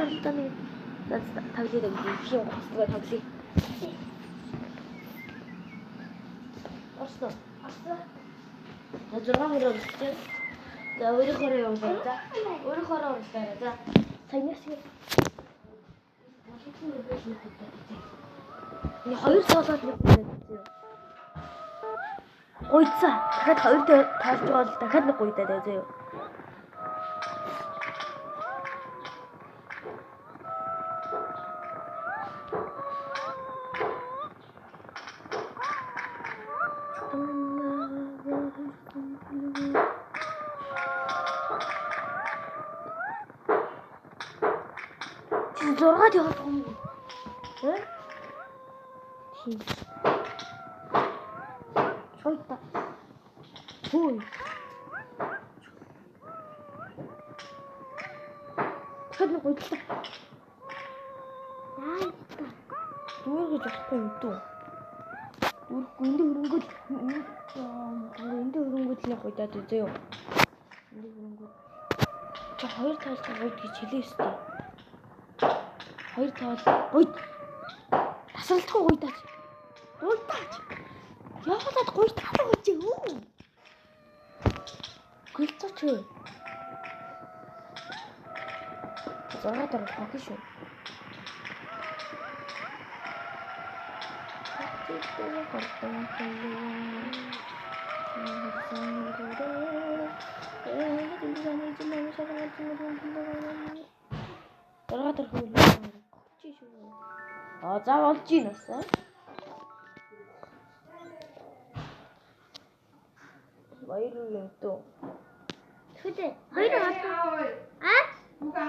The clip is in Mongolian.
Алтаны таглаад өгөх юм хослоо таглая. Орсон. За 6 хороо өсчээ. За өөрөөр хороо явуулаа. За өөрөөр хороо оруулаа. За саянаас ингэ. Энэ хоёр цоолол нэг байна. Гойцаа. Дахиад хоёр таалж байгаа бол дахиад нэг гойдаад байгаа зөө. Зургаад явах юм. Тийм. Чойта. Хүй. Тэд нэг гойдлаа. Яа. Дүүргэж авахгүй юм дүү. Энд хөрөнгөд нэг гойдаад үзээ юу. Энд хөрөнгөд. Чи хоёр таалж гойд гэж хэлээ өстэй. Хоёр таал гойд. Тасралтгүй гойдаач. Гойдаач. Яваад гойдаад байгаа чи юу? Гойцооч. Зургаад орох шүү. За болж ийн бас. Баяр юм дөө. Тэгэ хоёр хатаа. Нүга.